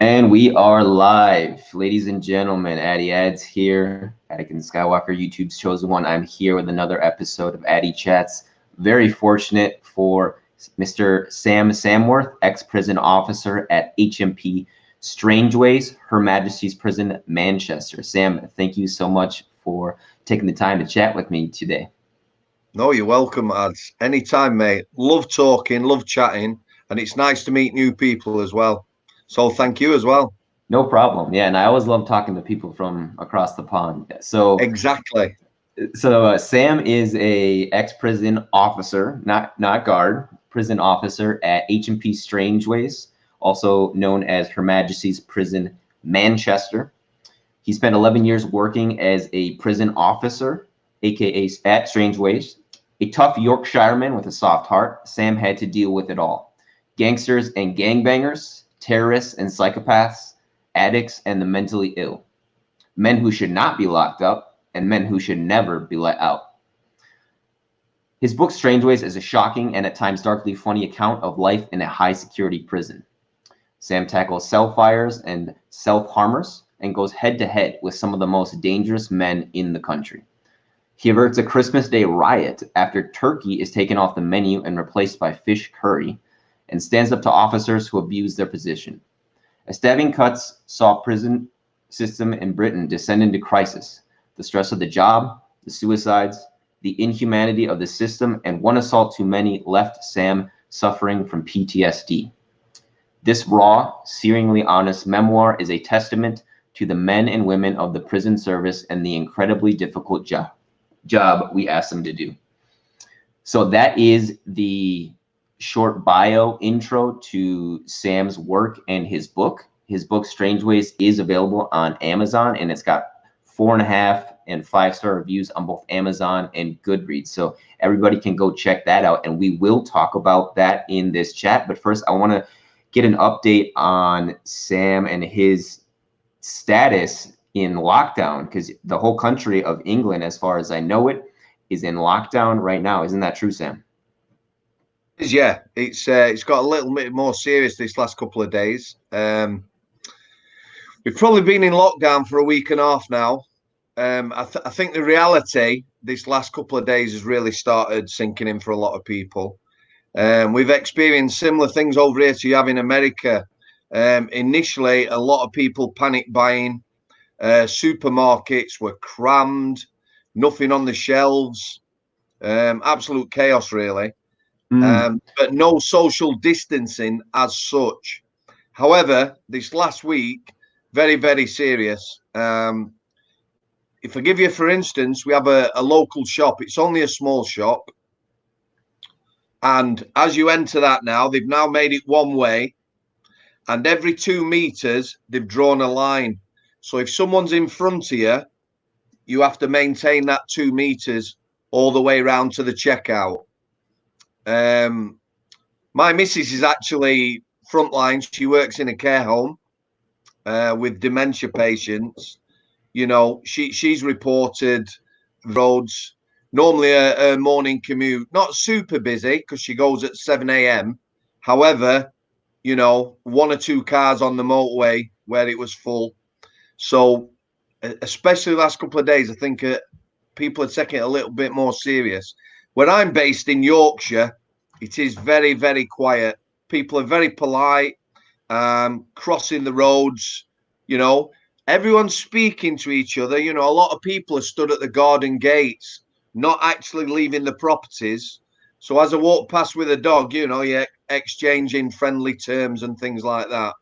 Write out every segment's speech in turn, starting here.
And we are live, ladies and gentlemen. Addy Ads here, Anakin Skywalker, YouTube's chosen one. I'm here with another episode of Addy Chats. Very fortunate for Mr. Sam Samworth, ex-prison officer at HMP Strangeways, Her Majesty's Prison, Manchester. Sam, thank you so much for taking the time to chat with me today. No, you're welcome, Ads. Anytime, mate. Love talking, love chatting, and it's nice to meet new people as well. So thank you as well. No problem. Yeah, and I always love talking to people from across the pond. Exactly. Sam is a ex-prison officer, not guard, prison officer at HMP Strangeways, also known as Her Majesty's Prison, Manchester. He spent 11 years working as a prison officer, aka at Strangeways. A tough Yorkshireman with a soft heart, Sam had to deal with it all: gangsters and gangbangers, terrorists and psychopaths, addicts and the mentally ill, men who should not be locked up, and men who should never be let out. His book Strangeways is a shocking and at times darkly funny account of life in a high-security prison. Sam tackles cell fires and self-harmers and goes head-to-head with some of the most dangerous men in the country. He averts a Christmas Day riot after turkey is taken off the menu and replaced by fish curry, and stands up to officers who abuse their position. As stabbing cuts saw prison system in Britain descend into crisis, the stress of the job, the suicides, the inhumanity of the system, and one assault too many left Sam suffering from PTSD. This raw, searingly honest memoir is a testament to the men and women of the prison service and the incredibly difficult job we ask them to do. So that is the short bio intro to Sam's work and his book. His book Strangeways is available on Amazon, and it's got 4.5 and 5-star reviews on both Amazon and Goodreads. So everybody can go check that out, and we will talk about that in this chat. But first, I want to get an update on Sam and his status in lockdown, because the whole country of England, as far as I know it, is in lockdown right now. Isn't that true, Sam? Yeah, it's got a little bit more serious this last couple of days. We've probably been in lockdown for a week and a half now. I think the reality this last couple of days has really started sinking in for a lot of people. We've experienced similar things over here to you have in America. Initially, a lot of people panic buying. Supermarkets were crammed, nothing on the shelves, absolute chaos, really. But no social distancing as such. However, this last week, very, very serious. If I give you, for instance, we have a local shop. It's only a small shop. And as you enter that now, they've now made it one way. And every 2 meters, they've drawn a line. So if someone's in front of you, you have to maintain that 2 meters all the way around to the checkout. My missus is actually frontline. She works in a care home with dementia patients. You know, she's reported roads. Normally a morning commute, not super busy because she goes at 7 a.m. However, you know, 1 or 2 cars on the motorway where it was full. So, especially the last couple of days, I think people are taking it a little bit more serious. Where I'm based in Yorkshire, it is very, very quiet. People are very polite, crossing the roads, you know. Everyone's speaking to each other. You know, a lot of people are stood at the garden gates, not actually leaving the properties. So as I walk past with a dog, you know, you're exchanging friendly terms and things like that.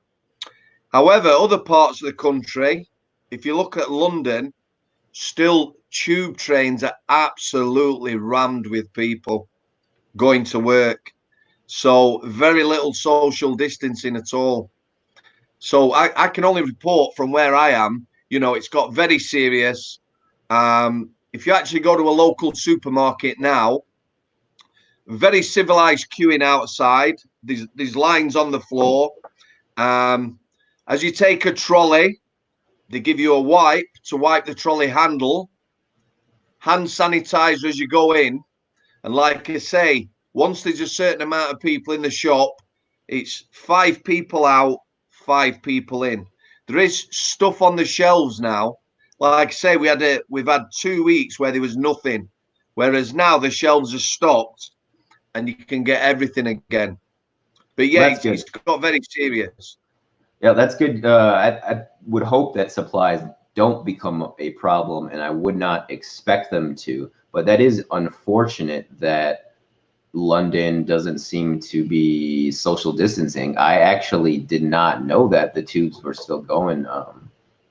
However, other parts of the country, if you look at London, still tube trains are absolutely rammed with people going to work. So very little social distancing at all. So I can only report from where I am. You know, it's got very serious. If you actually go to a local supermarket now, very civilized queuing outside. There's lines on the floor. As you take a trolley, they give you a wipe to wipe the trolley handle, hand sanitizer as you go in. And like I say, once there's a certain amount of people in the shop, it's 5 people out, 5 people in. There is stuff on the shelves now. Like I say, we've had 2 weeks where there was nothing, whereas now the shelves are stocked and you can get everything again. But yeah, Well, it's got very serious. Yeah, that's good. I would hope that supplies don't become a problem, and I would not expect them to. But that is unfortunate that London doesn't seem to be social distancing. I actually did not know that the tubes were still going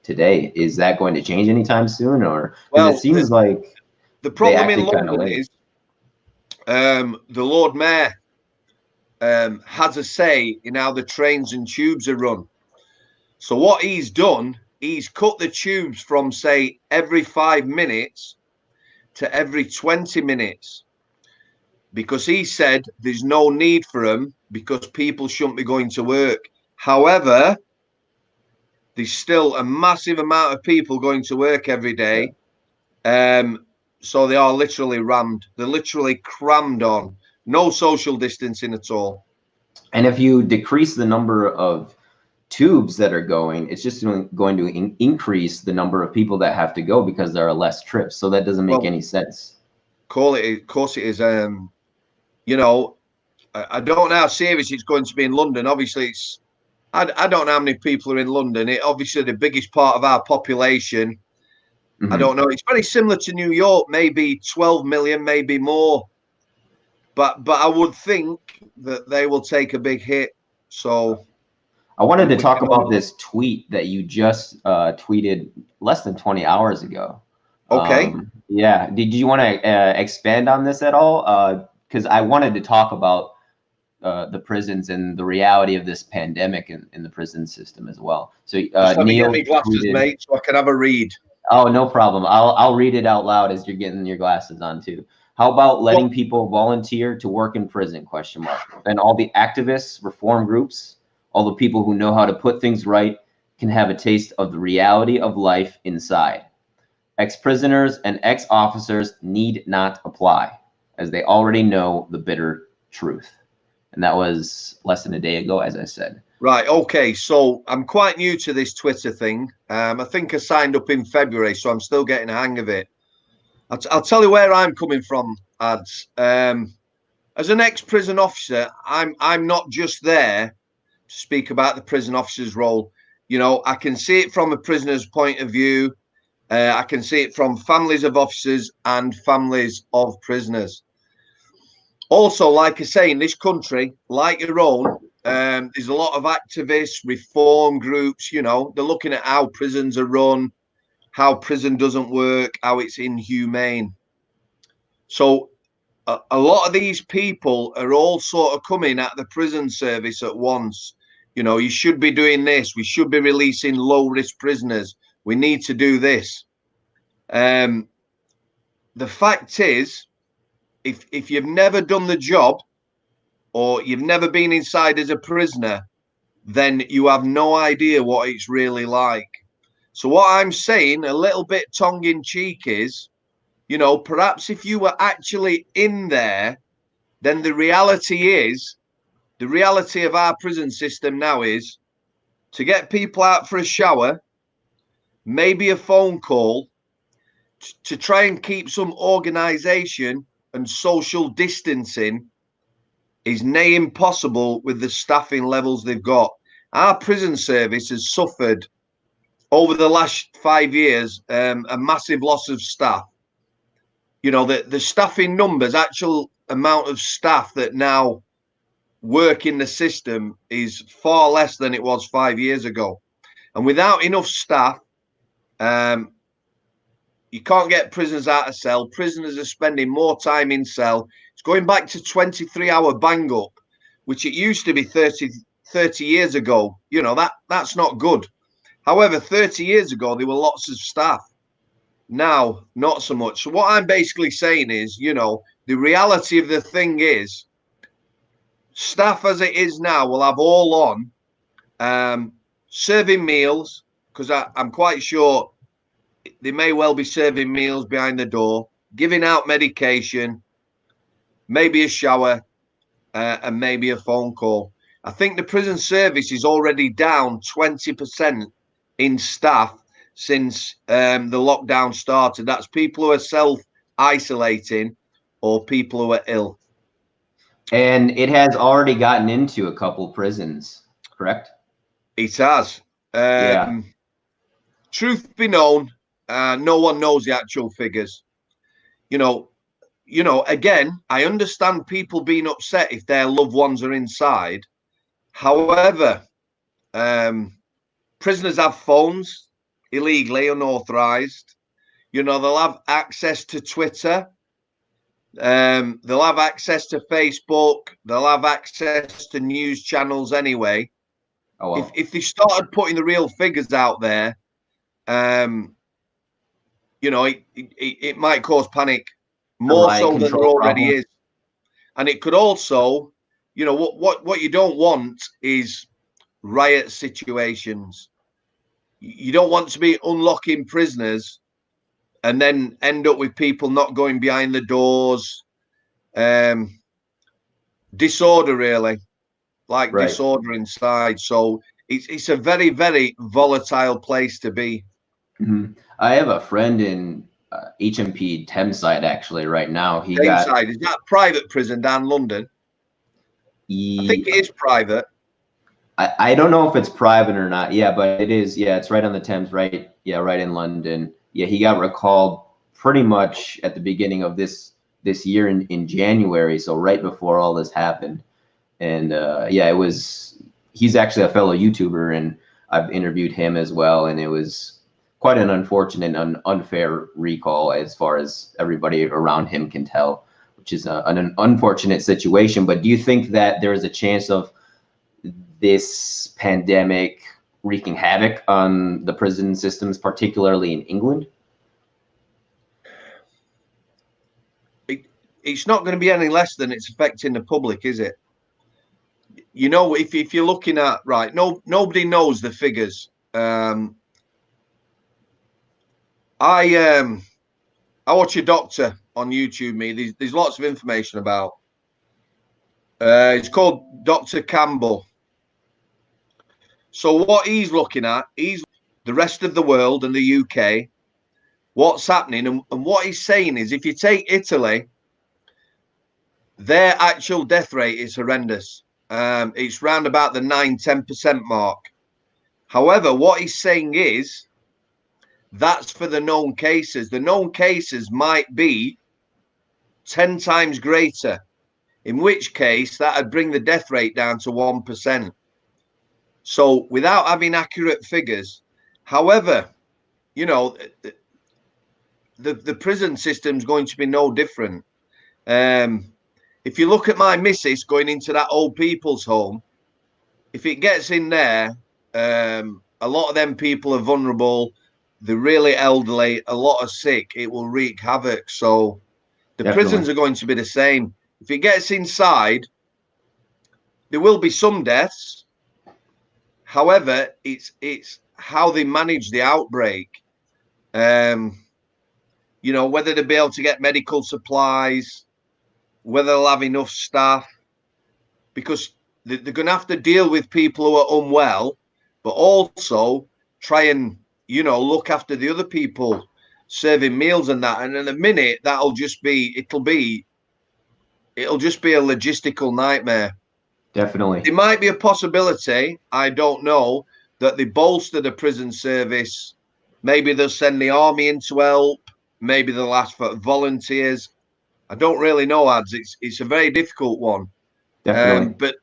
today. Is that going to change anytime soon, or because it Well, seems like the they problem in acted kind of London late? is the Lord Mayor has a say in how the trains and tubes are run. So what he's done, he's cut the tubes from, say, every 5 minutes to every 20 minutes, because he said there's no need for them because people shouldn't be going to work. However, there's still a massive amount of people going to work every day. So they are literally rammed. They're literally crammed on. No social distancing at all. And if you decrease the number of tubes that are going, it's just going to increase the number of people that have to go because there are less trips. So that doesn't make any sense. Of course it is. You know, I don't know how serious it's going to be in London. Obviously, I don't know how many people are in London. It obviously the biggest part of our population. I don't know. It's very similar to New York, maybe 12 million, maybe more. But I would think that they will take a big hit. So I wanted to talk about this tweet that you just tweeted less than 20 hours ago. Okay. Yeah. Did you want to expand on this at all? Because I wanted to talk about the prisons and the reality of this pandemic in the prison system as well. So Just let me get Neil my glasses, tweeted, mate, so I can have a read. Oh, no problem. I'll read it out loud as you're getting your glasses on too. How about letting people volunteer to work in prison? Question mark. And all the activists, reform groups, all the people who know how to put things right can have a taste of the reality of life inside. Ex-prisoners and ex-officers need not apply, as they already know the bitter truth. And that was less than a day ago, as I said. Right. Okay. So I'm quite new to this Twitter thing. I think I signed up in February, so I'm still getting a hang of it. I'll tell you where I'm coming from, ads. As an ex-prison officer, I'm not just there to speak about the prison officer's role. You know, I can see it from a prisoner's point of view. I can see it from families of officers and families of prisoners. Also, like I say, in this country, like your own, there's a lot of activists, reform groups. You know, they're looking at how prisons are run, how prison doesn't work, how it's inhumane. So a lot of these people are all sort of coming at the prison service at once. You know, you should be doing this. We should be releasing low-risk prisoners. We need to do this. The fact is, if you've never done the job or you've never been inside as a prisoner, then you have no idea what it's really like. So what I'm saying, a little bit tongue-in-cheek, is, you know, perhaps if you were actually in there, then the reality of our prison system now is to get people out for a shower, maybe a phone call, to try and keep some organisation and social distancing is near impossible with the staffing levels they've got. Our prison service has suffered over the last 5 years a massive loss of staff. You know, the staffing numbers, actual amount of staff that now work in the system is far less than it was 5 years ago. And without enough staff, you can't get prisoners out of cell. Prisoners are spending more time in cell. It's going back to 23-hour bang up, which it used to be 30 years ago. You know, that's not good. However, 30 years ago, there were lots of staff. Now, not so much. So what I'm basically saying is, you know, the reality of the thing is, staff as it is now will have all on serving meals, because I'm quite sure they may well be serving meals behind the door, giving out medication, maybe a shower, and maybe a phone call. I think the prison service is already down 20% in staff since the lockdown started. That's people who are self-isolating or people who are ill. And it has already gotten into a couple prisons, correct? It has. Yeah. Truth be known, no one knows the actual figures. You know, again, I understand people being upset if their loved ones are inside. However, prisoners have phones illegally, unauthorized. You know, they'll have access to Twitter. They'll have access to Facebook. They'll have access to news channels anyway. Oh, well. If they started putting the real figures out there, you know, it might cause panic more so than there already is. And it could also, you know, what you don't want is riot situations. You don't want to be unlocking prisoners and then end up with people not going behind the doors. Disorder, really, like Right. disorder inside. So it's a very, very volatile place to be. Mm-hmm. I have a friend in HMP Thameside actually right now. He got Side. Is that private prison down London? I think it is private. I don't know if it's private or not. Yeah, but it is. Yeah, it's right on the Thames, right? Yeah, right in London. Yeah, he got recalled pretty much at the beginning of this year in January, so right before all this happened. And yeah, it was. He's actually a fellow YouTuber, and I've interviewed him as well, and it was quite an unfortunate and unfair recall as far as everybody around him can tell, which is an unfortunate situation. But do you think that there is a chance of this pandemic wreaking havoc on the prison systems, particularly in England? It's not going to be any less than it's affecting the public, is it? You know, if you're looking at right, nobody knows the figures. I watch a doctor on YouTube. There's lots of information about. It's called Dr. Campbell. So what he's looking at, he's the rest of the world and the UK, what's happening, and what he's saying is, if you take Italy, their actual death rate is horrendous. It's round about the 9-10% mark. However, what he's saying is that's for the known cases. The known cases might be 10 times greater, in which case that would bring the death rate down to 1%. So without having accurate figures, however, you know, the prison system's going to be no different. If you look at my missus going into that old people's home, if it gets in there, a lot of them people are vulnerable. They're really elderly, a lot are sick. It will wreak havoc. So the prisons are going to be the same. If it gets inside, there will be some deaths. However, it's how they manage the outbreak. You know, whether they'll be able to get medical supplies, whether they'll have enough staff, because they're going to have to deal with people who are unwell, but also try and, you know, look after the other people serving meals and that. And in a minute, it'll just be a logistical nightmare. Definitely. There might be a possibility, I don't know, that they bolster the prison service. Maybe they'll send the army in to help. Maybe they'll ask for volunteers. I don't really know, Ads. It's a very difficult one. Definitely. But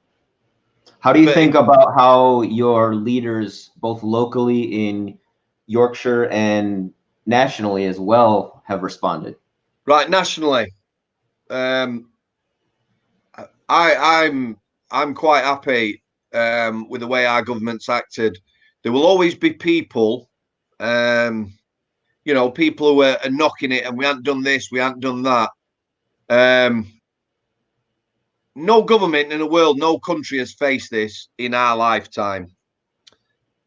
how do you think about how your leaders, both locally in Yorkshire and nationally as well, have responded? Right, nationally, I'm quite happy with the way our government's acted. There will always be people, you know, people who are knocking it, and we haven't done this, we haven't done that. No government in the world, no country has faced this in our lifetime.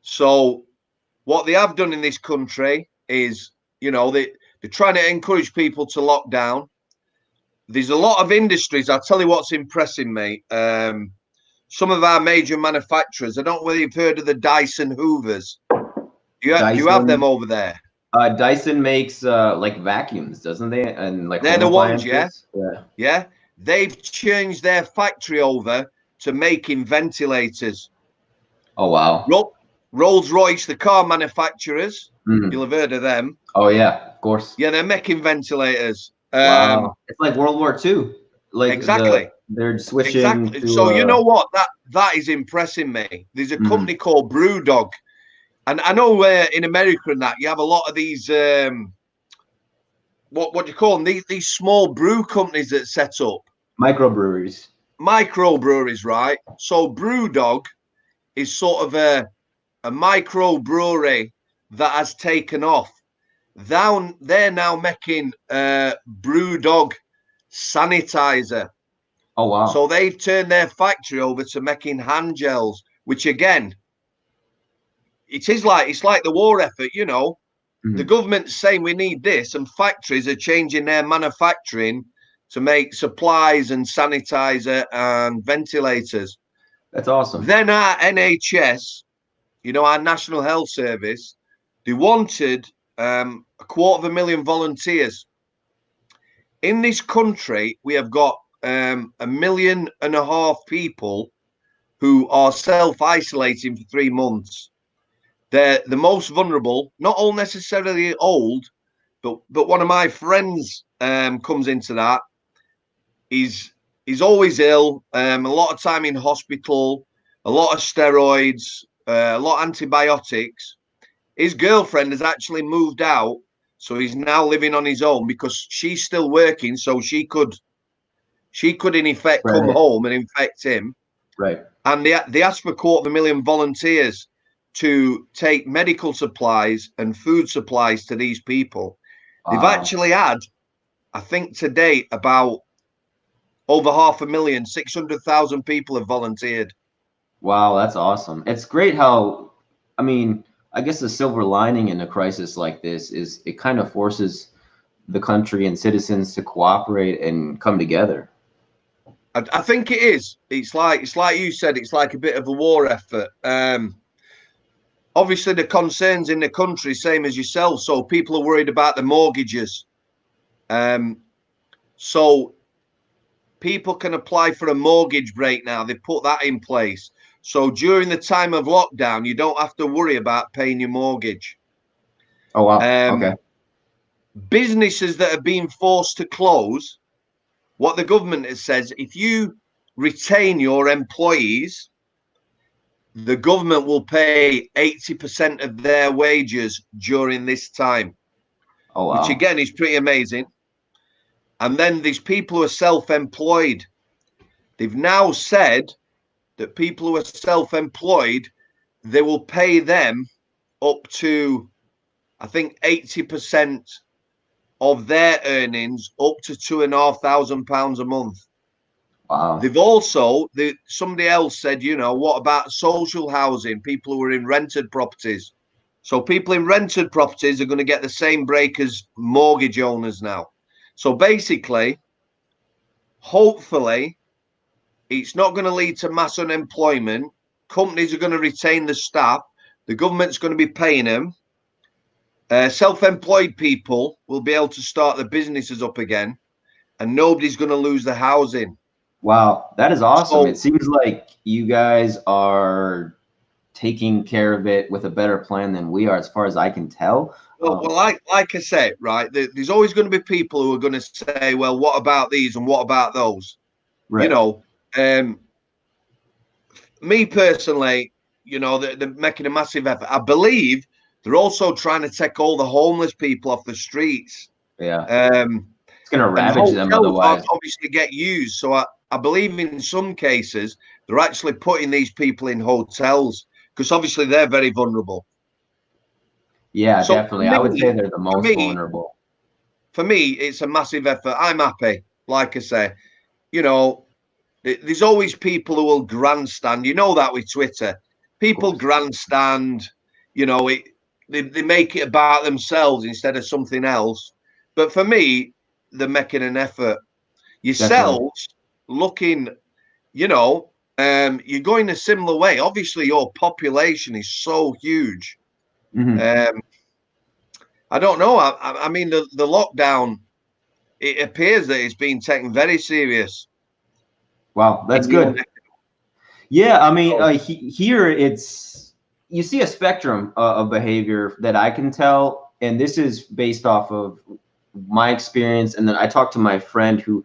So what they have done in this country is, you know, they're trying to encourage people to lock down. There's a lot of industries. I'll tell you what's impressing me. some of our major manufacturers. I don't know whether you've heard of the Dyson Hoovers. Do you have them Dyson. over there? Dyson makes like vacuums, doesn't they? And like They're home the ones, yeah? appliances. Yeah. Yeah. They've changed their factory over to making ventilators. Oh wow. Rolls-Royce, the car manufacturers, Mhm. you'll have heard of them. Oh yeah, of course. Yeah, they're making ventilators. Wow. It's like World War II. Like Exactly. they're switching Exactly. to So you know what? That is impressing me. There's a mhm. company called Brewdog, and I know in America and that you have a lot of these what do you call them? These small brew companies that set up Microbreweries. microbreweries, right? So Brewdog is sort of a microbrewery that has taken off. They're now making Brewdog sanitizer. Oh So wow. they've turned their factory over to making hand gels, which again, it's like the war effort, you know. The Mhm. government's saying we need this, and factories are changing their manufacturing to make supplies and sanitizer and ventilators. That's awesome. Then our NHS, you know, our National Health Service, they wanted 250,000 volunteers. In this country, we have got 1.5 million people who are self-isolating for 3 months. They're the most vulnerable, not all necessarily old, but one of my friends comes into that. He's always ill, a lot of time in hospital, a lot of steroids, a lot of antibiotics. His girlfriend has actually moved out, so he's now living on his own because she's still working, so she could in effect come Right. home and infect him. Right. And they asked for 250,000 volunteers to take medical supplies and food supplies to these people. They've Wow. actually had, I think to date, about over 500,000, 600,000 people have volunteered. Wow, that's awesome. It's great how, I mean, I guess the silver lining in a crisis like this is it kind of forces the country and citizens to cooperate and come together. I think it is. It's like you said. It's like a bit of a war effort. Obviously, the concerns in the country, same as yourself. So people are worried about the mortgages. Um, so people can apply for a mortgage break now. They put that in place. So during the time of lockdown, you don't have to worry about paying your mortgage. Oh wow. Um, Okay. businesses that are being forced to close, what the government has says, if you retain your employees, the government will pay 80% of their wages during this time, Oh which wow. again is pretty amazing. And then these people who are self-employed, they've now said that people who are self-employed, they will pay them up to, I think, 80% of their earnings, up to £2,500 a month. Wow. They've also, somebody else said, you know, what about social housing, people who are in rented properties? So people in rented properties are going to get the same break as mortgage owners now. So basically, hopefully, it's not going to lead to mass unemployment. Companies are going to retain the staff. The government's going to be paying them. Self-employed people will be able to start their businesses up again, and nobody's going to lose the housing. Wow, that is awesome. It So, seems like you guys are taking care of it with a better plan than we are, as far as I can tell. like I said, right, there's always going to be people who are going to say, well, what about these and what about those? You Right. know, me personally, you know, they're making a massive effort. I believe they're also trying to take all the homeless people off the streets. Yeah. Um, It's gonna and ravage them hotels otherwise. obviously get used. So I believe in some cases they're actually putting these people in hotels because obviously they're very vulnerable. Yeah, So definitely. I would say they're the for most me, vulnerable. for me, it's a massive effort. I'm happy. Like I say, you know, there's always people who will grandstand. You know that with Twitter, Of people course. grandstand. You know, they make it about themselves instead of something else. But for me, they're making an effort. Definitely. Yourselves looking, you know, you're going a similar way. Obviously, your population is so huge. Mm-hmm. I don't know. I mean, the lockdown, it appears that it's being taken very serious. Wow, that's In your good. neck. Yeah, I mean, Oh, here it's you see a spectrum of behavior that I can tell, and this is based off of my experience. And then I talked to my friend who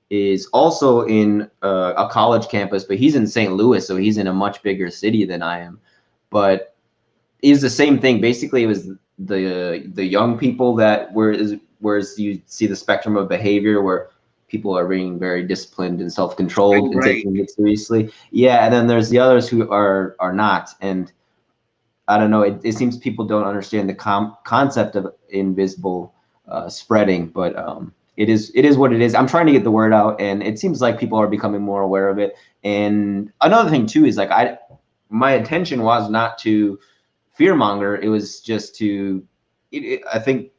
is also in a college campus, but he's in St. Louis, so he's in a much bigger city than I am. But it's the same thing. Basically, it was the young people that whereas you see the spectrum of behavior where people are being very disciplined and spring self-controlled and break. taking it seriously. Yeah, and then there's the others who are not. And I don't know. It seems people don't understand the concept of invisible spreading, but it is what it is. I'm trying to get the word out, and it seems like people are becoming more aware of it. And another thing too is like my intention was not to fearmonger. It was just to, I think,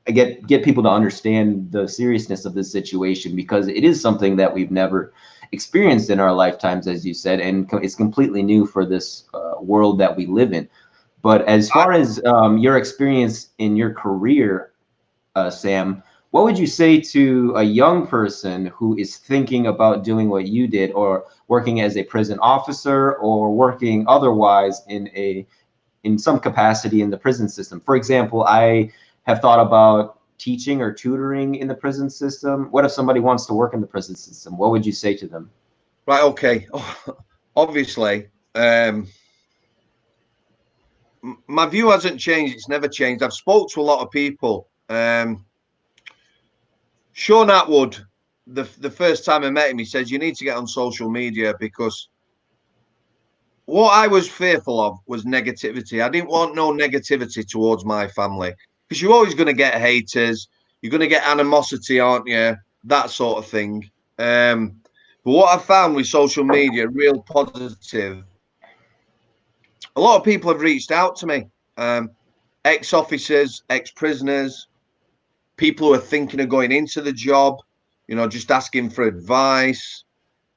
get people to understand the seriousness of this situation, because it is something that we've never experienced in our lifetimes, as you said, and it's completely new for this world that we live in. But as I, far as your experience in your career, Sam, what would you say to a young person who is thinking about doing what you did, or working as a prison officer, or working otherwise in some capacity in the prison system? For example, I have thought about teaching or tutoring in the prison system. What if somebody wants to work in the prison system? What would you say to them? right. Okay. Obviously, my view hasn't changed. It's never changed. I've spoke to a lot of people. Sean Atwood, the first time I met him, he says you need to get on social media, because what I was fearful of was negativity. I didn't want no negativity towards my family, because you're always going to get haters. You're going to get animosity, aren't you? That sort of thing. But what I found with social media, real positive, a lot of people have reached out to me. Ex-officers, ex-prisoners, people who are thinking of going into the job, just asking for advice.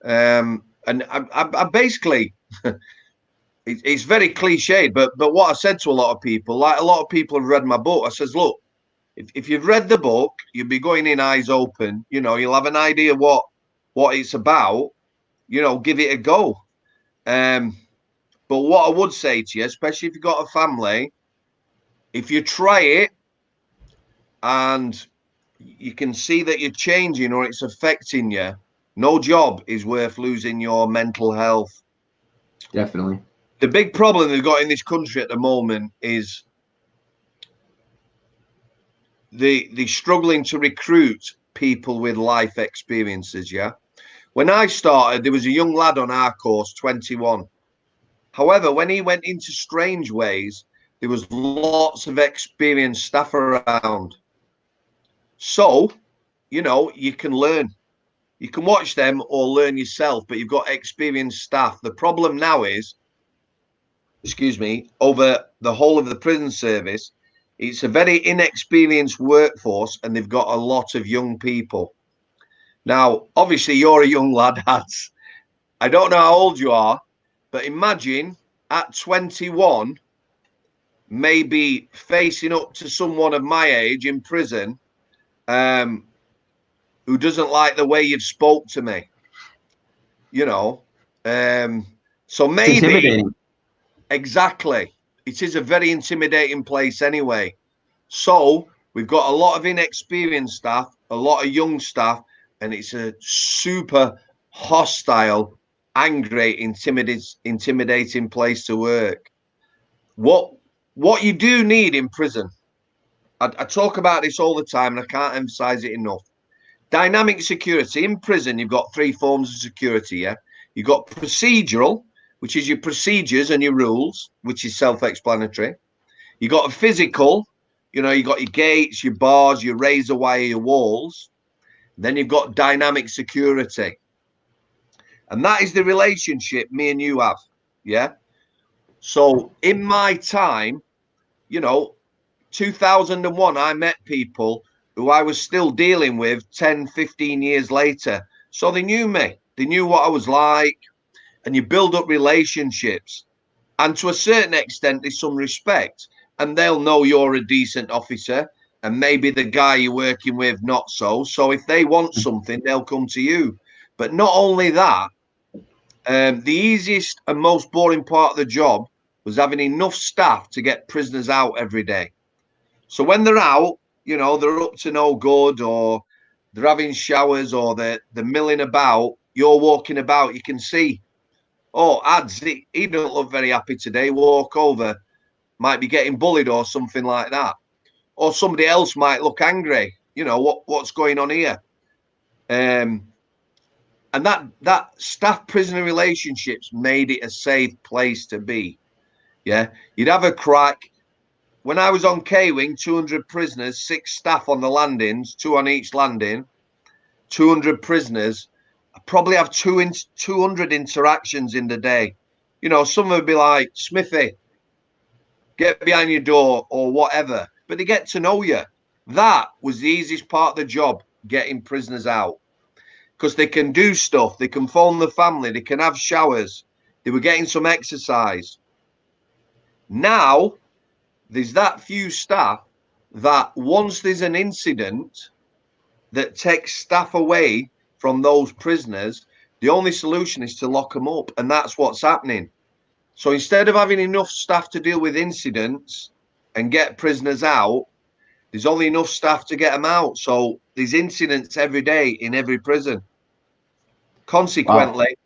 And I basically, it's very cliched, but what I said to a lot of people, like a lot of people have read my book. I says, look, if you've read the book, you'll be going in eyes open. You'll have an idea what it's about. Give it a go. But what I would say to you, especially if you've got a family, if you try it and you can see that you're changing or it's affecting you, no job is worth losing your mental health. Definitely. The big problem they've got in this country at the moment is the struggling to recruit people with life experiences. Yeah. When I started, there was a young lad on our course, 21. However, when he went into Strangeways, there was lots of experienced staff around. So, you can learn. You can watch them or learn yourself, but you've got experienced staff. The problem now is, excuse me, over the whole of the prison service, it's a very inexperienced workforce, and they've got a lot of young people. Now, obviously, you're a young lad, Hats. I don't know how old you are, but imagine at 21, maybe facing up to someone of my age in prison, who doesn't like the way you've spoke to me, you know. So It's maybe intimidating. exactly, it is a very intimidating place anyway. So we've got a lot of inexperienced staff, a lot of young staff, and it's a super hostile, angry, intimidating place to work. What you do need in prison, I talk about this all the time, and I can't emphasize it enough. Dynamic security. In prison, you've got three forms of security. Yeah, you've got procedural, which is your procedures and your rules, which is self-explanatory. You got a physical, you got your gates, your bars, your razor wire, your walls. Then you've got dynamic security. And that is the relationship me and you have. Yeah. So in my time, 2001, I met people who I was still dealing with 10, 15 years later. So they knew me. They knew what I was like. and you build up relationships. And to a certain extent, there's some respect, and they'll know you're a decent officer, and maybe the guy you're working with not so. So if they want something, they'll come to you. But not only that, the easiest and most boring part of the job was having enough staff to get prisoners out every day. So when they're out, you know, they're up to no good, or they're having showers, or they're milling about, you're walking about, you can see, oh, ads, he don't look very happy today. Walk over, might be getting bullied or something like that. Or somebody else might look angry. You know, what's going on here? And that staff prisoner relationships made it a safe place to be. Yeah, you'd have a crack. When I was on K-Wing, 200 prisoners, 6 staff on the landings, 2 on each landing, 200 prisoners. I probably have 200 interactions in the day. You know, some would be like, Smithy, get behind your door or whatever, but they get to know you. That was the easiest part of the job, getting prisoners out, because they can do stuff. They can phone the family. They can have showers. They were getting some exercise. Now, there's that few staff that once there's an incident that takes staff away from those prisoners, the only solution is to lock them up. And that's what's happening. So instead of having enough staff to deal with incidents and get prisoners out, there's only enough staff to get them out. So there's incidents every day in every prison. Consequently,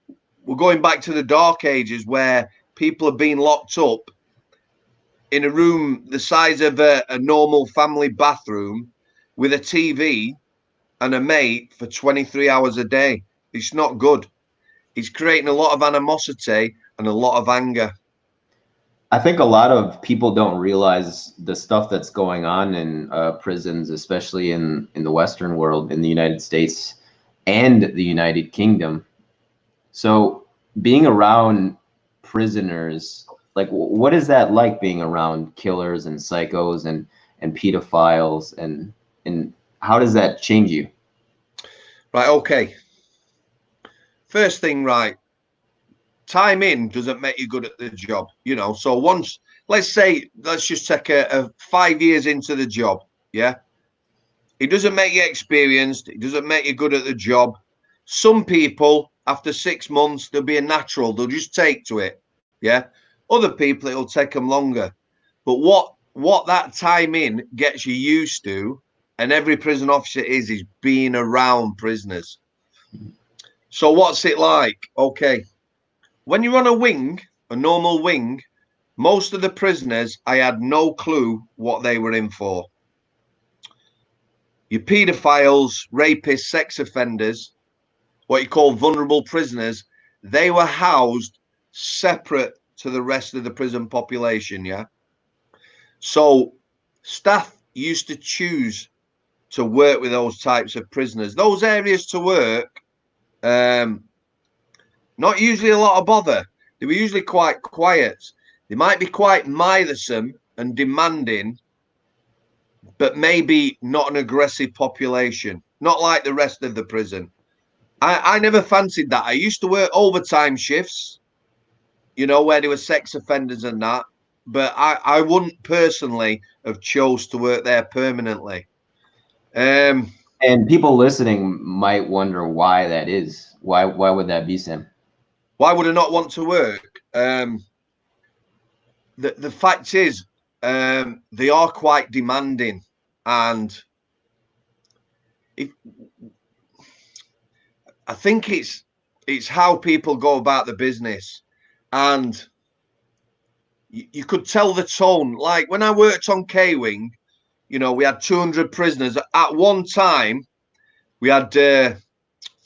wow, we're going back to the dark ages where people are being locked up in a room the size of a normal family bathroom with a TV and a mate for 23 hours a day. It's not good. It's creating a lot of animosity and a lot of anger. I think a lot of people don't realize the stuff that's going on in prisons, especially in the Western world, in the United States and the United Kingdom. So being around prisoners, like, what is that like, being around killers and psychos and pedophiles, and how does that change you? Right, okay. First thing, right, time in doesn't make you good at the job, you know. So once, let's just take a 5 years into the job, yeah, it doesn't make you experienced, it doesn't make you good at the job. Some people, after 6 months, they'll be a natural, they'll just take to it, yeah. Other people, it'll take them longer. But what that time in gets you used to, and every prison officer is being around prisoners. So what's it like? Okay, when you're on a wing, a normal wing, most of the prisoners, I had no clue what they were in for. Your paedophiles, rapists, sex offenders, what you call vulnerable prisoners, they were housed separate to the rest of the prison population, yeah? So staff used to choose to work with those types of prisoners. Those areas to work, not usually a lot of bother. They were usually quite quiet. They might be quite mithersome and demanding, but maybe not an aggressive population, not like the rest of the prison. I never fancied that. I used to work overtime shifts, you know, where there were sex offenders and that, but I wouldn't personally have chose to work there permanently. And people listening might wonder why that is. Why would that be, Sam? Why would I not want to work? The fact is, they are quite demanding, and I think it's how people go about the business, and you could tell the tone. Like when I worked on K-Wing, you know, we had 200 prisoners at one time. We had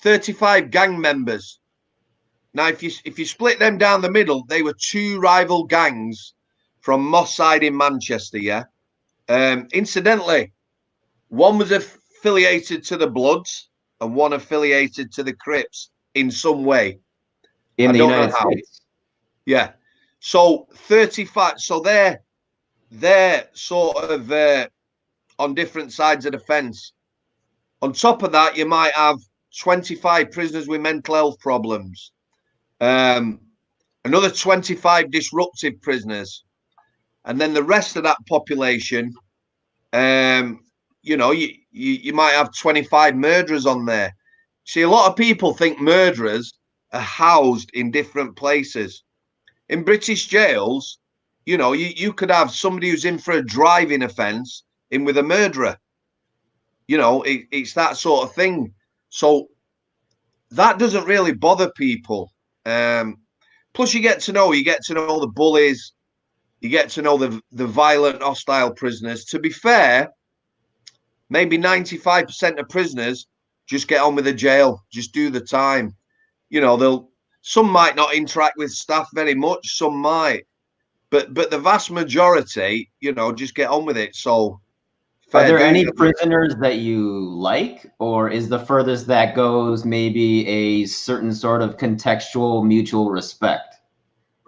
35 gang members. Now, if you split them down the middle, they were 2 rival gangs from Moss Side in Manchester. Yeah. Incidentally, one was affiliated to the Bloods and one affiliated to the Crips in some way. In the United States. Yeah. So 35. So they're sort of on different sides of the fence. On top of that, you might have 25 prisoners with mental health problems. Another 25 disruptive prisoners, and then the rest of that population, you know, you might have 25 murderers on there. See, a lot of people think murderers are housed in different places. In British jails, you know, you could have somebody who's in for a driving offence in with a murderer. You know, it's that sort of thing. So that doesn't really bother people. Plus, you get to know the bullies, you get to know the violent, hostile prisoners. To be fair, maybe 95% of prisoners just get on with the jail, just do the time. You know, some might not interact with staff very much, some might, but the vast majority, you know, just get on with it. So Are fair there any dues. prisoners that you like, or is the furthest that goes maybe a certain sort of contextual mutual respect?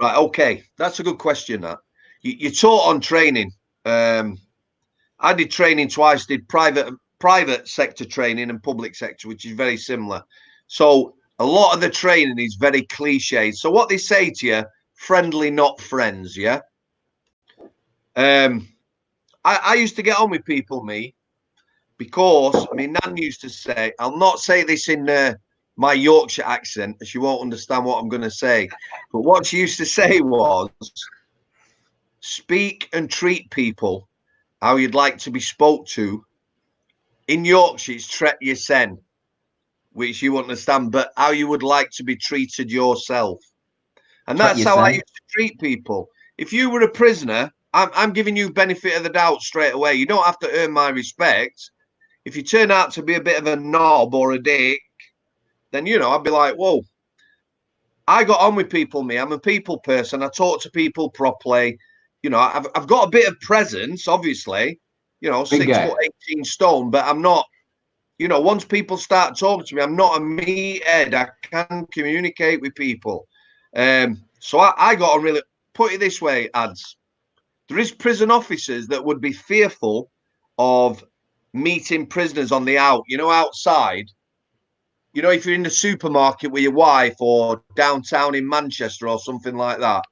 Right, okay, that's a good question. That you taught on training. I did training twice. Did private sector training and public sector, which is very similar. So a lot of the training is very cliche. So what they say to you, friendly, not friends. Yeah. I used to get on with people, me, because I mean, Nan used to say, I'll not say this in my Yorkshire accent, as you won't understand what I'm going to say. But what she used to say was, speak and treat people how you'd like to be spoke to. In Yorkshire, it's tret your sen, which you understand, but how you would like to be treated yourself. And Tut that's you how I say? used to treat people. If you were a prisoner, I'm giving you benefit of the doubt straight away. You don't have to earn my respect. If you turn out to be a bit of a knob or a dick, then, you know, I'd be like, whoa, I got on with people, me. I'm a people person. I talk to people properly. You know, I've got a bit of presence, obviously, you know, Big 6 guy. foot 18 stone, but I'm not, you know, once people start talking to me, I'm not a meathead. I can communicate with people. So I got on really, put it this way, ads. There is prison officers that would be fearful of meeting prisoners on the out, you know, outside. You know, if you're in the supermarket with your wife or downtown in Manchester or something like that.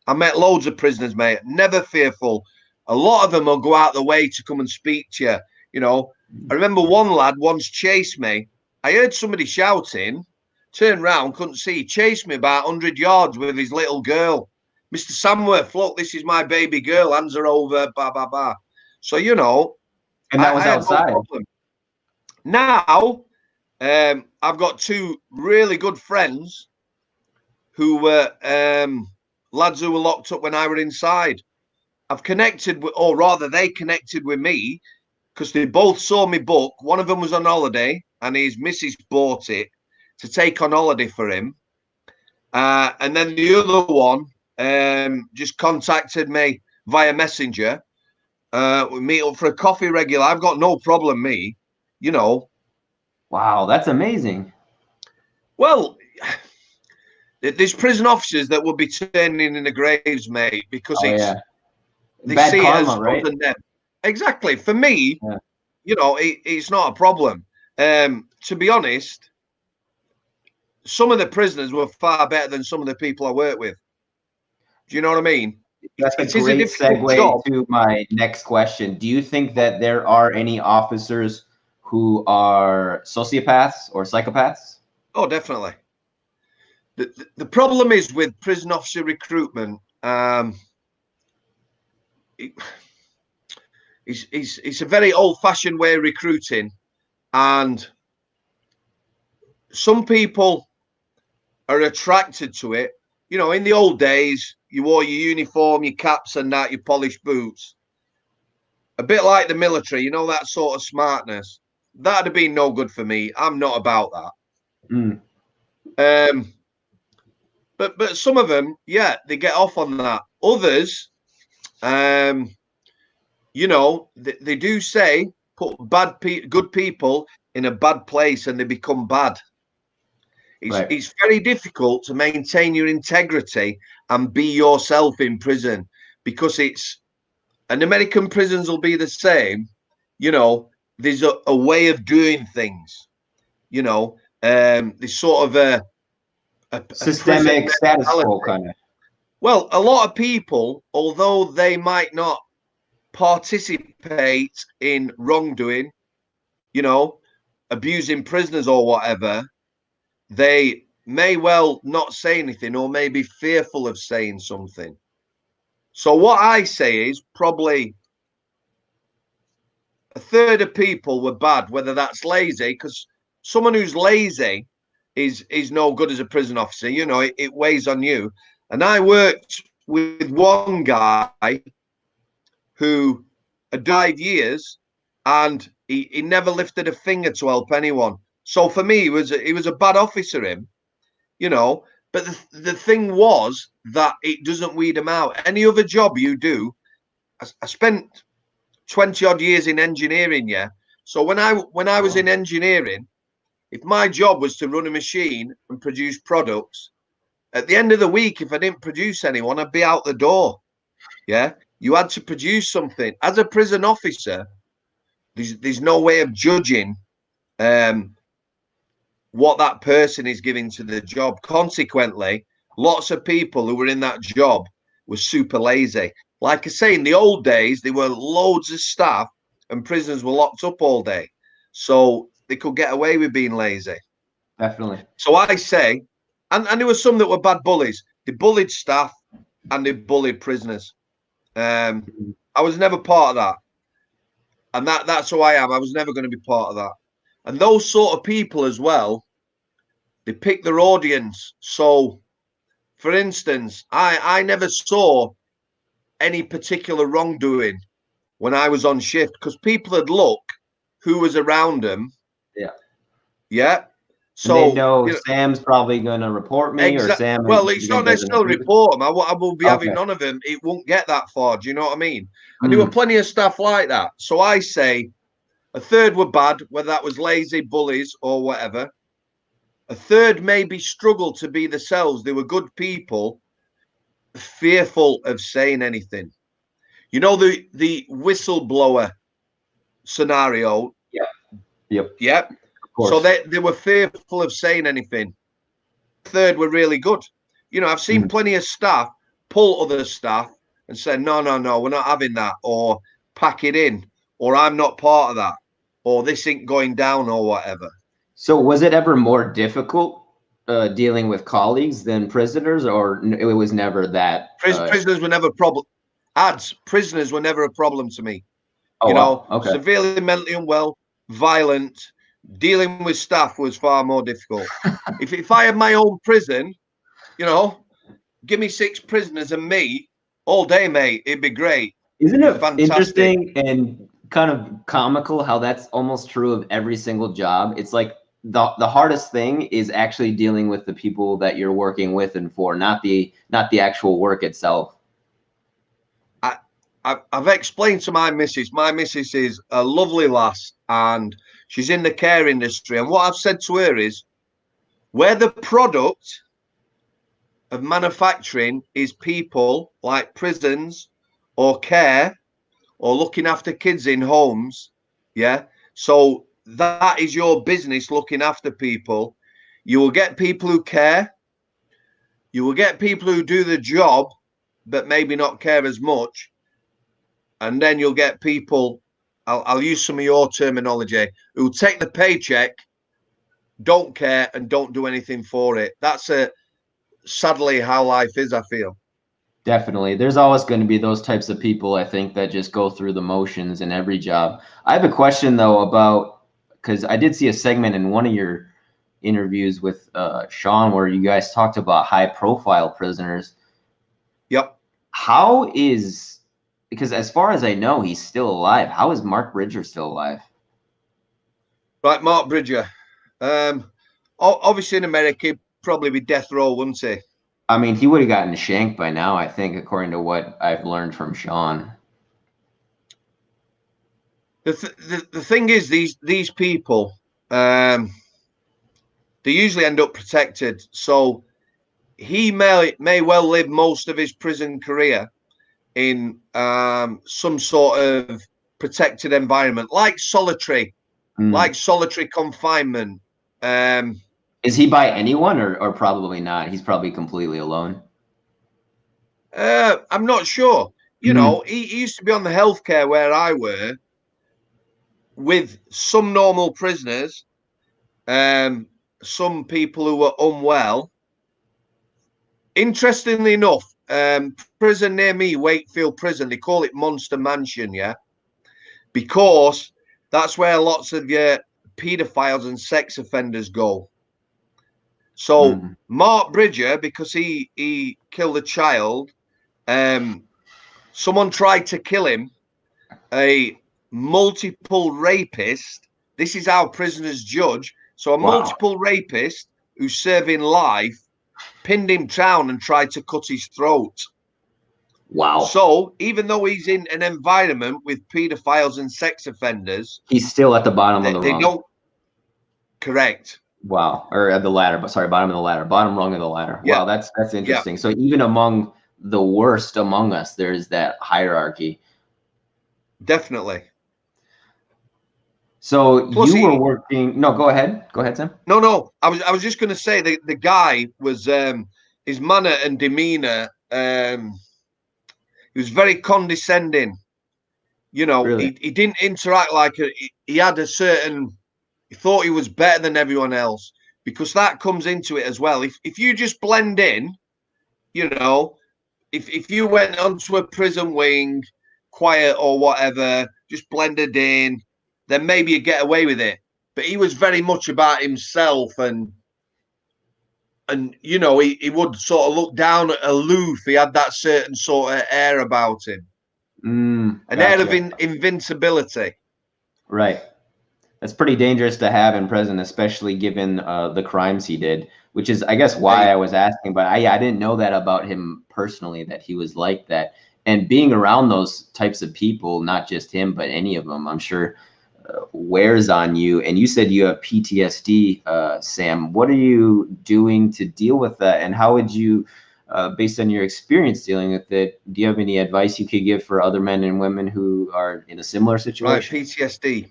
I met loads of prisoners, mate. Never fearful. A lot of them will go out the way to come and speak to you. You know, I remember one lad once chased me. I heard somebody shouting, turned round, couldn't see. Chased me about 100 yards with his little girl. Mr. Samworth, look, this is my baby girl. Hands her over, blah, blah, blah. So, you know, And that was I had no outside. problem. Now, I've got two really good friends who were lads who were locked up when I were inside. I've connected with, or rather, they connected with me because they both saw me book. One of them was on holiday, and his missus bought it to take on holiday for him. And then the other one just contacted me via Messenger. We meet up for a coffee regular. I've got no problem, me, you know. Wow, that's amazing. Well, there's prison officers that will be turning in the graves, mate, because Oh yeah. they Bad see it as karma, us right? and them. Exactly. For me, Yeah. you know, it's not a problem. To be honest, some of the prisoners were far better than some of the people I work with. Do you know what I mean? That's a It is a great difficult job. segue to my next question. Do you think that there are any officers who are sociopaths or psychopaths? Oh, definitely. The problem is with prison officer recruitment. It, it's a very old-fashioned way of recruiting, and some people are attracted to it. You know, in the old days, you wore your uniform, your caps, and that, your polished boots. A bit like the military, you know, that sort of smartness. That'd have been no good for me. I'm not about Mm, that. But some of them, yeah, they get off on that. Others, you know, they do say put good people in a bad place and they become bad. right. It's very difficult to maintain your integrity and be yourself in prison because and American prisons will be the same. You know, there's a way of doing things. You know, there's sort of a prison Systemic status quo mentality. kind of. Well, a lot of people, although they might not participate in wrongdoing, you know, abusing prisoners or whatever, they may well not say anything or may be fearful of saying something. So what I say is probably a third of people were bad, whether that's lazy, because someone who's lazy is no good as a prison officer. You know, it weighs on you. And I worked with one guy who had died years, and he never lifted a finger to help anyone. So for me, he was a bad officer, him, you know. But the thing was that it doesn't weed him out. Any other job you do, I spent 20 odd years in engineering, yeah. So when I was in engineering, if my job was to run a machine and produce products, at the end of the week, if I didn't produce anyone, I'd be out the door. Yeah. You had to produce something. As a prison officer, there's no way of judging what that person is giving to the job. Consequently, lots of people who were in that job were super lazy. Like I say, in the old days, there were loads of staff and prisoners were locked up all day. So they could get away with being lazy. Definitely. So I say, and there were some that were bad bullies. They bullied staff and they bullied prisoners. I was never part of that. And that's who I am. I was never going to be part of that. And those sort of people as well, they pick their audience. So, for instance, I never saw any particular wrongdoing when I was on shift because people had look who was around them. Yeah. Yeah. So and they know, you know, Sam's probably going to report me, or Sam. Well, it's not necessarily report them. I will be having none of them. It won't get that far. Do you know what I mean? And there were plenty of stuff like that. So I say a third were bad, whether that was lazy, bullies, or whatever. A third maybe struggled to be themselves. They were good people, fearful of saying anything. You know, the whistleblower scenario. Yep. So they were fearful of saying anything. Third were really good. You know, I've seen plenty of staff pull other staff and say, no, we're not having that, or pack it in, or I'm not part of that, or this ain't going down, or whatever. So was it ever more difficult dealing with colleagues than prisoners, or it was never that? Prisoners were never a problem. Prisoners were never a problem to me. Oh, you know, wow. Okay. Severely mentally unwell, violent. Dealing with staff was far more difficult. if I had my own prison, you know, give me 6 prisoners and me all day, mate. It'd be great. Isn't it fantastic. Interesting and kind of comical how that's almost true of every single job? It's like the hardest thing is actually dealing with the people that you're working with and for, not the actual work itself. I've explained to my missus. My missus is a lovely lass and she's in the care industry. And what I've said to her is, where the product of manufacturing is people like prisons or care or looking after kids in homes, yeah. So that is your business, looking after people. You will get people who care. You will get people who do the job, but maybe not care as much. And then you'll get people, I'll use some of your terminology, who take the paycheck, don't care, and don't do anything for it. That's sadly how life is, I feel. Definitely. There's always going to be those types of people, I think, that just go through the motions in every job. I have a question, though, about, because I did see a segment in one of your interviews with Sean where you guys talked about high-profile prisoners. Yep. How is, because as far as I know, he's still alive. How is Mark Bridger still alive? Right, Mark Bridger. Obviously in America, he'd probably be death row, wouldn't he? I mean, he would have gotten shanked by now, I think, according to what I've learned from Sean. The thing is, these people, they usually end up protected. So he may well live most of his prison career in some sort of protected environment, like solitary confinement. Is he by anyone or probably not? He's probably completely alone. I'm not sure. You know, he used to be on the healthcare where I were with some normal prisoners, some people who were unwell. Interestingly enough, prison near me, Wakefield Prison, they call it Monster Mansion, yeah, because that's where lots of your paedophiles and sex offenders go. So Mark Bridger, because he killed a child, someone tried to kill him, a multiple rapist. This is how prisoners judge. So a multiple rapist who's serving life pinned him down and tried to cut his throat. Wow. So even though he's in an environment with pedophiles and sex offenders, he's still at the bottom of the they rung. don't. Correct. Wow. Or at the ladder, but sorry, bottom of the ladder, bottom rung of the ladder. Yeah. Wow, that's interesting. Yeah. So even among the worst among us, there's that hierarchy. Definitely. So plus you were working. No, go ahead. Go ahead, Sam. No. I was just going to say the guy was his manner and demeanor. He was very condescending. You know, really? he didn't interact like he had a certain. He thought he was better than everyone else, because that comes into it as well. If you just blend in, you know, if you went onto a prison wing, quiet or whatever, just blended in, then maybe you get away with it. But he was very much about himself, and you know, he would sort of look down aloof. He had that certain sort of air about him, an air of invincibility. Right. That's pretty dangerous to have in prison, especially given the crimes he did, which is, I guess, why I was asking. But I didn't know that about him personally, that he was like that. And being around those types of people, not just him, but any of them, I'm sure wears on you. And you said you have PTSD, Sam. What are you doing to deal with that? And how would you, based on your experience dealing with it, do you have any advice you could give for other men and women who are in a similar situation? Right, PTSD.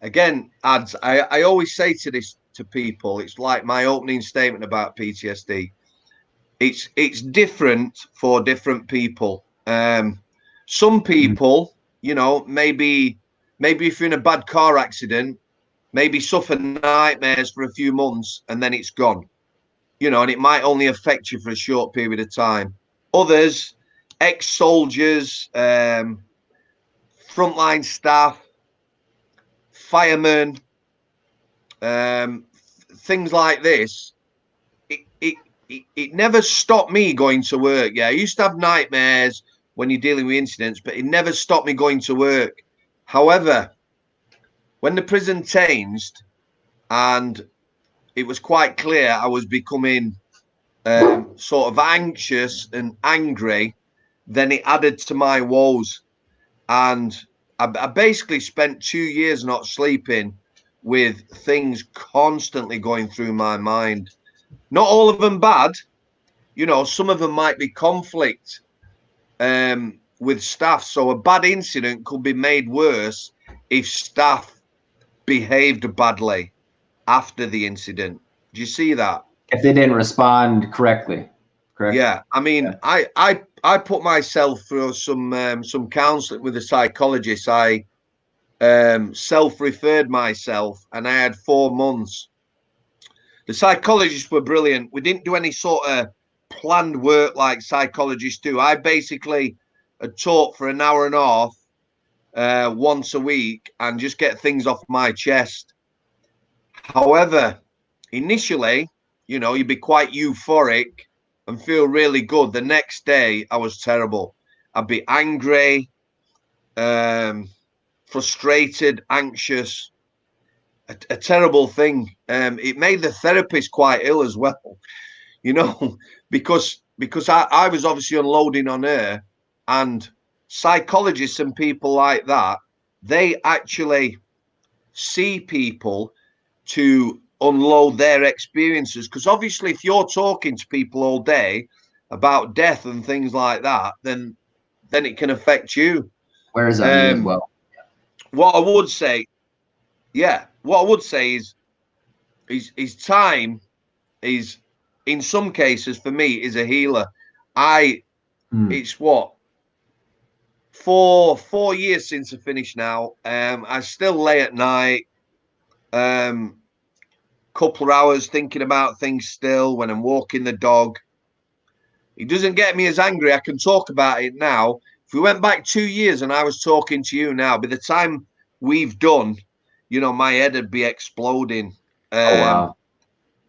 Again, ads. I always say to this to people, it's like my opening statement about PTSD. It's different for different people. Some people, you know, maybe if you're in a bad car accident, maybe suffer nightmares for a few months and then it's gone. You know, and it might only affect you for a short period of time. Others, ex-soldiers, frontline staff, firemen, things like this, it never stopped me going to work. Yeah, I used to have nightmares when you're dealing with incidents, but it never stopped me going to work. However, when the prison changed and it was quite clear I was becoming sort of anxious and angry, then it added to my woes. And I basically spent 2 years not sleeping, with things constantly going through my mind. Not all of them bad, you know, some of them might be conflict with staff. So a bad incident could be made worse if staff behaved badly after the incident. Do you see that? If they didn't respond correctly, correct? Yeah, I mean, yeah. I put myself through some counselling with a psychologist. I self-referred myself, and I had 4 months. The psychologists were brilliant. We didn't do any sort of planned work like psychologists do. I basically had taught for an hour and a half once a week and just get things off my chest. However, initially, you know, you'd be quite euphoric and feel really good. The next day, I was terrible. I'd be angry, frustrated, anxious. A terrible thing. It made the therapist quite ill as well, you know, because I was obviously unloading on her, and psychologists and people like that, they actually see people to unload their experiences. Because obviously, if you're talking to people all day about death and things like that, then it can affect you. Wears on you as well. What I would say, yeah, what I would say is, his time is, in some cases, for me, is a healer. It's what, 4 years since I finished now. I still lay at night, couple of hours thinking about things still when I'm walking the dog. It doesn't get me as angry. I can talk about it now. If we went back 2 years and I was talking to you now, by the time we've done, my head would be exploding. Oh, wow.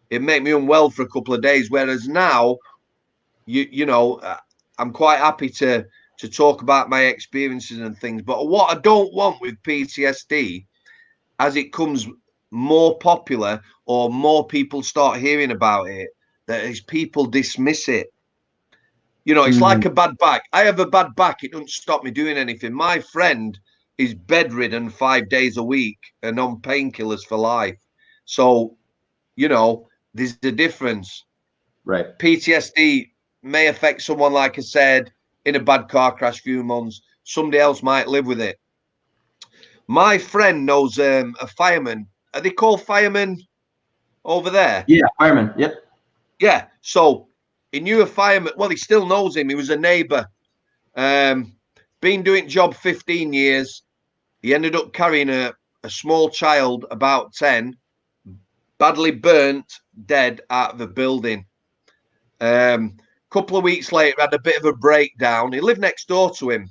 It made me unwell for a couple of days. Whereas now, I'm quite happy to talk about my experiences and things. But what I don't want with PTSD, as it comes more popular or more people start hearing about it, that is people dismiss it. It's like a bad back. I have a bad back. It doesn't stop me doing anything. My friend is bedridden 5 days a week and on painkillers for life. So, there's a difference. Right. PTSD may affect someone, like I said, in a bad car crash, few months. Somebody else might live with it. My friend knows a fireman. Are they called firemen over there? Yeah, fireman. Yep. Yeah. So he knew a fireman. Well, he still knows him. He was a neighbor. Been doing job 15 years. He ended up carrying a small child, about 10, badly burnt, dead out of a building. Couple of weeks later, had a bit of a breakdown. He lived next door to him.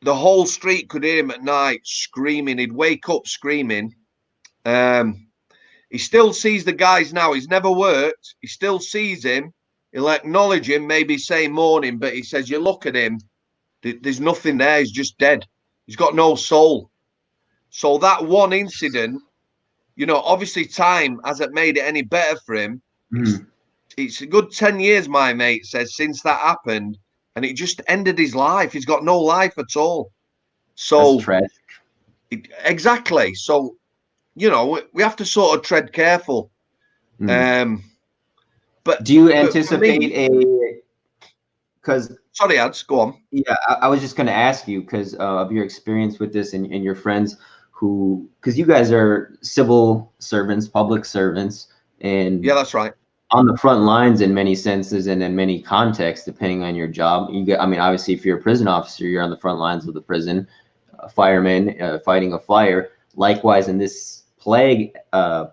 The whole street could hear him at night screaming. He'd wake up screaming. He still sees the guys now. He's never worked. He still sees him. He'll acknowledge him, maybe say morning, but he says, you look at him, there's nothing there. He's just dead. He's got no soul. So that one incident, obviously time hasn't made it any better for him. It's a good 10 years, my mate says, since that happened, and it just ended his life. He's got no life at all. So that's tragic. Exactly. So, we have to sort of tread careful. But do you anticipate because sorry, Ads, go on. Yeah, I was just going to ask you because of your experience with this and your friends because you guys are civil servants, public servants, and yeah, that's right, on the front lines in many senses and in many contexts, depending on your job. Obviously, if you're a prison officer, you're on the front lines of the prison, firemen fighting a fire. Likewise, in this plague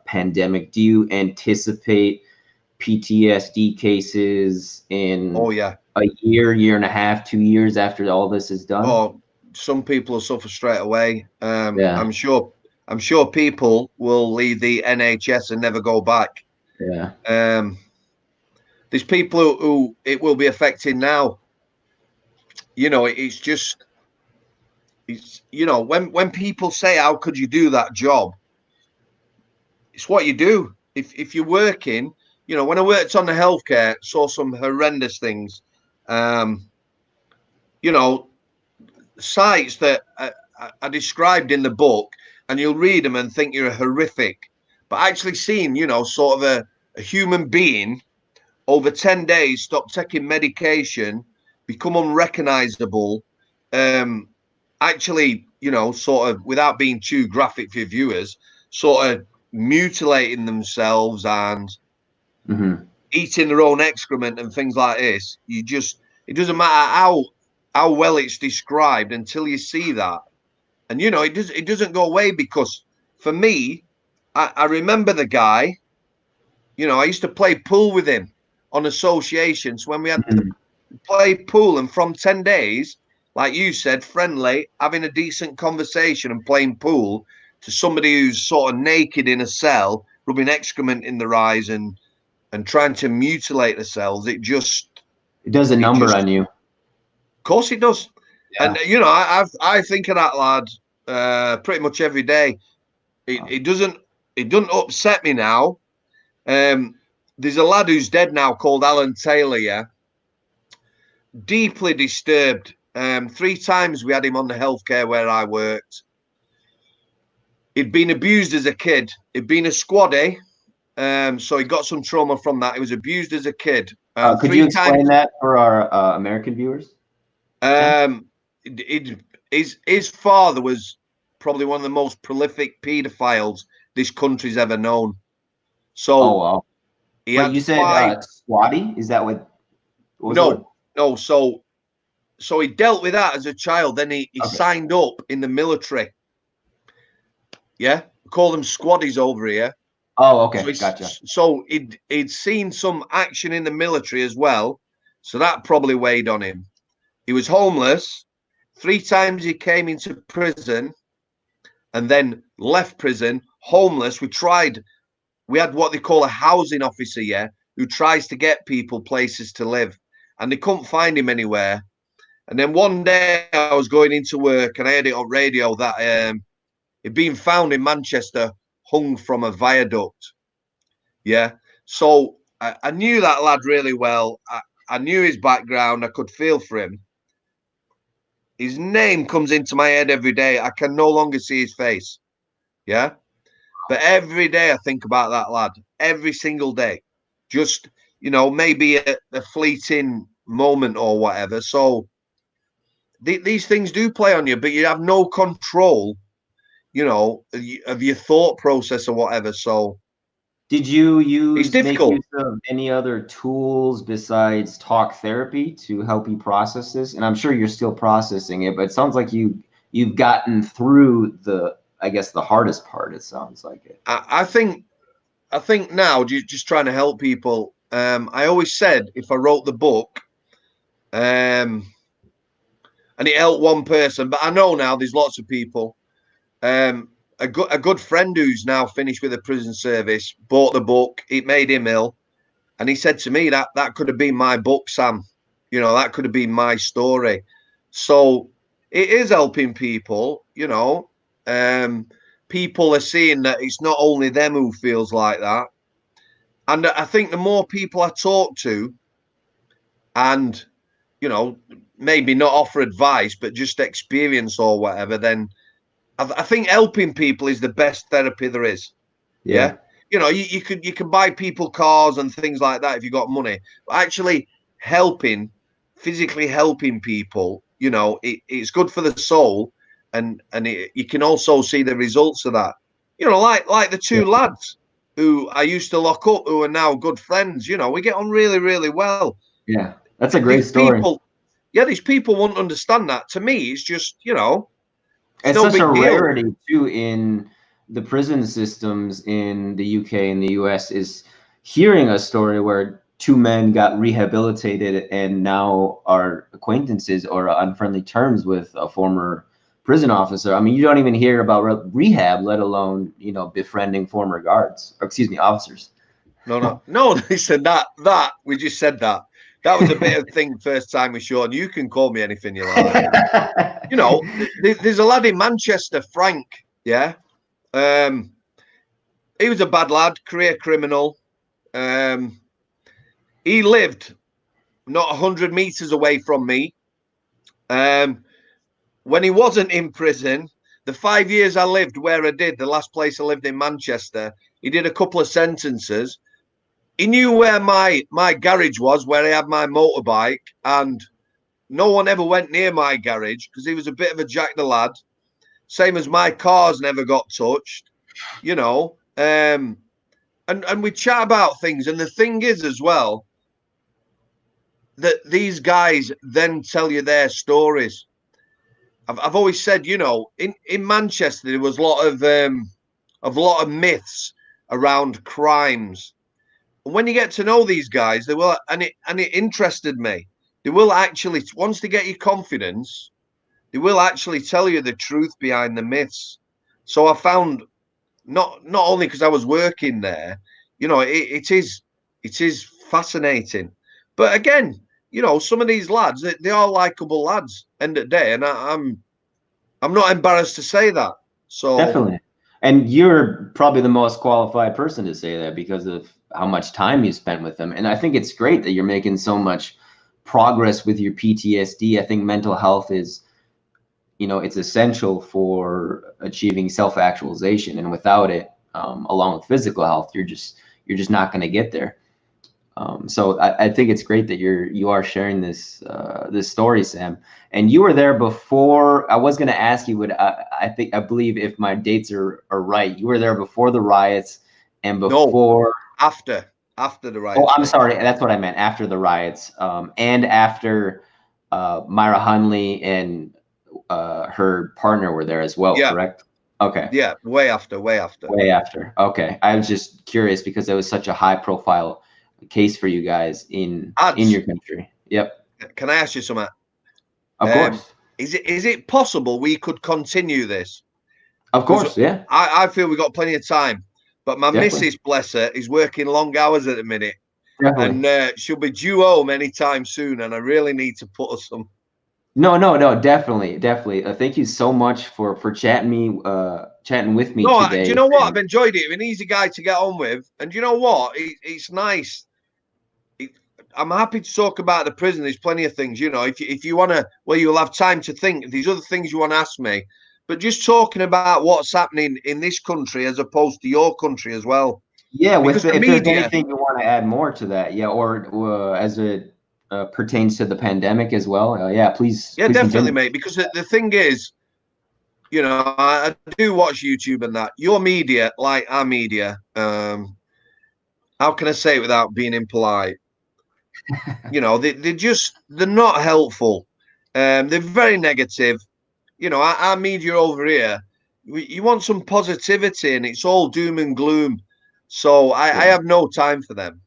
pandemic, do you anticipate PTSD cases in a year and a half, 2 years after all this is done? Oh, some people will suffer straight away. I'm sure people will leave the NHS and never go back. Yeah. There's people who it will be affecting now. When people say, how could you do that job? It's what you do. If you're working, when I worked on the healthcare, saw some horrendous things. Sites that I described in the book, and you'll read them and think you're horrific, but actually seeing, sort of a human being over 10 days stop taking medication, become unrecognizable, actually, sort of, without being too graphic for viewers, sort of mutilating themselves and eating their own excrement and things like this. It doesn't matter how well it's described until you see that. And, it doesn't go away, because for me, I remember the guy, I used to play pool with him on associations when we had to play pool. And from 10 days, like you said, friendly, having a decent conversation and playing pool, to somebody who's sort of naked in a cell, rubbing excrement in their eyes and trying to mutilate themselves, it does a number on you. Of course it does. Yeah. And I think of that lad pretty much every day. It doesn't upset me now. There's a lad who's dead now called Alan Taylor. Yeah, deeply disturbed. 3 times we had him on the healthcare where I worked. He'd been abused as a kid. He'd been a squaddy, so he got some trauma from that. He was abused as a kid. Could you explain that for our American viewers? His father was probably one of the most prolific paedophiles this country's ever known. So Oh wow. he But had you said 5. squatty? Is that what was the word? No. So he dealt with that as a child. Then he Okay. signed up in the military. Yeah, we call them squaddies over here. Oh, okay, gotcha. So he'd seen some action in the military as well. So that probably weighed on him. He was homeless. 3 times he came into prison and then left prison homeless. We had what they call a housing officer, yeah, who tries to get people places to live, and they couldn't find him anywhere. And then one day I was going into work and I heard it on radio that he'd been found in Manchester, hung from a viaduct. Yeah. So I knew that lad really well. I knew his background. I could feel for him. His name comes into my head every day. I can no longer see his face. Yeah. But every day I think about that lad. Every single day. Just, maybe a fleeting moment or whatever. So these things do play on you, but you have no control, of your thought process or whatever. So did you it's make difficult. use of any other tools besides talk therapy to help you process this? And I'm sure you're still processing it, but it sounds like you've gotten through I guess the hardest part. It sounds like it. I think now just trying to help people. I always said if I wrote the book, and it helped one person, but I know now there's lots of people. A good friend who's now finished with the prison service bought the book. It made him ill, and he said to me that could have been my book, Sam. That could have been my story. So it is helping people. People are seeing that it's not only them who feels like that. And I think the more people I talk to and, maybe not offer advice, but just experience or whatever, then I think helping people is the best therapy there is. Yeah. You can buy people cars and things like that if you got money, but actually physically helping people, it's good for the soul, and you can also see the results of that. Like the 2 lads who I used to lock up, who are now good friends. We get on really, really well. Yeah, that's a great story. These people won't understand that. To me, it's just, it's no such big a deal. rarity too in the prison systems in the UK and the US, is hearing a story where 2 men got rehabilitated and now are acquaintances or on friendly terms with a former prison officer. I mean, you don't even hear about rehab, let alone, befriending former guards, or excuse me, officers. No. Listen, that we just said that. That was a bit of thing first time with Sean. You can call me anything you like. There's a lad in Manchester, Frank. Yeah. He was a bad lad, career criminal. He lived not 100 meters away from me. When he wasn't in prison, the 5 years I lived where I did, the last place I lived in Manchester, he did a couple of sentences. He knew where my garage was, where I had my motorbike, and no one ever went near my garage because he was a bit of a jack the lad. Same as my cars never got touched, and we chat about things. And the thing is as well, that these guys then tell you their stories. I've always said, in Manchester there was a lot of myths around crimes. And when you get to know these guys, they will, and it interested me. They will actually, once they get your confidence, they will actually tell you the truth behind the myths. So I found not only because I was working there, it is fascinating. But again, some of these lads, they are likable lads. End of the day, and I'm not embarrassed to say that. So definitely, and you're probably the most qualified person to say that because of how much time you spent with them. And I think it's great that you're making so much progress with your PTSD. I think mental health is, it's essential for achieving self-actualization, and without it, along with physical health, you're just not going to get there. So I think it's great that you are sharing this this story, Sam. And you were there before. I was going to ask you, I believe if my dates are right, you were there before the riots and before. No, after the Oh, riots, I'm mate. sorry. That's what I meant. After the riots, and after Myra Hunley and her partner were there as well, Yeah, correct? Okay. yeah, way after, way after. Way after. Okay. I was just curious because it was such a high profile case for you guys in Ads, your country. Yep. can I ask you something? Of course. Is it possible we could continue this? Of Because course. Yeah. I feel we've got plenty of time. But my Definitely. missus, bless her, is working long hours at the minute. Definitely. And she'll be due home anytime soon. And I really need to put her some. No, definitely, definitely. Thank you so much for chatting with me No, do today. you know what? And I've enjoyed it. You're an easy guy to get on with. And do you know what? It's nice. I'm happy to talk about the prison. There's plenty of things, you know, if you want to, well, you'll have time to think. There's other things you want to ask me. But just talking about what's happening in this country as opposed to your country as well. yeah, Because the if there's media, anything you want to add more to that, yeah, or as it pertains to the pandemic as well, yeah, yeah, please definitely, continue. mate. Because the thing is, you know, I do watch YouTube and that. Your media, like our media, how can I say it without being impolite? You know, they're not helpful. They're very negative. You know, our media over here, you want some positivity, and it's all doom and gloom. So I Yeah. have no time for them.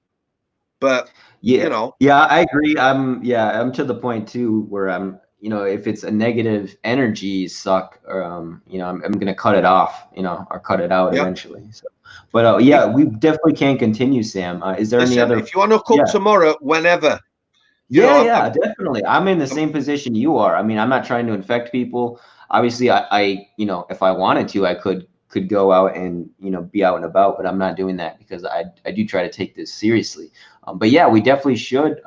But you Yeah, know, yeah, I agree. I'm to the point too where I'm, if it's a negative energy suck, I'm gonna cut it off, or cut it out yeah. eventually. So, but yeah, If we definitely can continue, Sam. Is there any listen, other? if you want to come Yeah, tomorrow, whenever, you know, yeah, yeah, definitely. I'm in the same position you are. I mean, I'm not trying to infect people. Obviously, if I wanted to, I could go out and be out and about, but I'm not doing that because I do try to take this seriously. But yeah, we definitely should.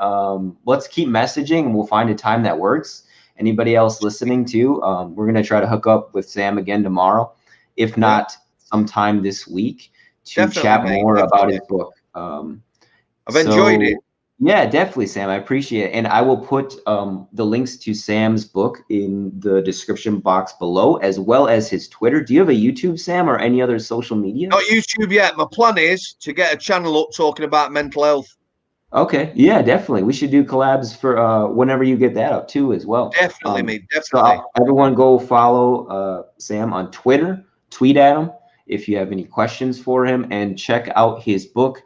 Let's keep messaging, and we'll find a time that works. Anybody else listening too? We're gonna try to hook up with Sam again tomorrow, if yeah, not sometime this week, to definitely, chat mate, more about definitely. his book. I've enjoyed So it. yeah, definitely, Sam. I appreciate it. And I will put the links to Sam's book in the description box below, as well as his Twitter. Do you have a YouTube, Sam, or any other social media? Not YouTube yet. My plan is to get a channel up talking about mental health. Okay, yeah, definitely. We should do collabs for whenever you get that up too, as well. Definitely, mate. So Definitely. everyone go follow Sam on Twitter, tweet at him if you have any questions for him, and check out his book.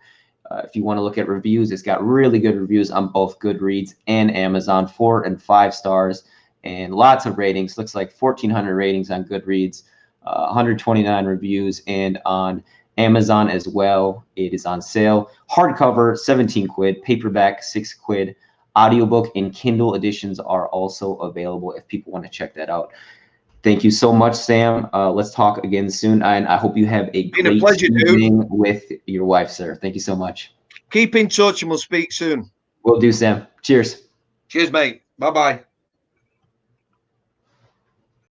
If you want to look at reviews, it's got really good reviews on both Goodreads and Amazon, 4 and 5 stars, and lots of ratings. Looks like 1,400 ratings on Goodreads, 129 reviews, and on Amazon as well. It is on sale. Hardcover, 17 quid. Paperback, 6 quid. Audiobook and Kindle editions are also available if people want to check that out. Thank you so much, Sam. Let's talk again soon. And I hope you have a Been a great pleasure, dude. evening with your wife, sir. Thank you so much. Keep in touch and we'll speak soon. Will do, Sam. Cheers. Cheers, mate. Bye-bye.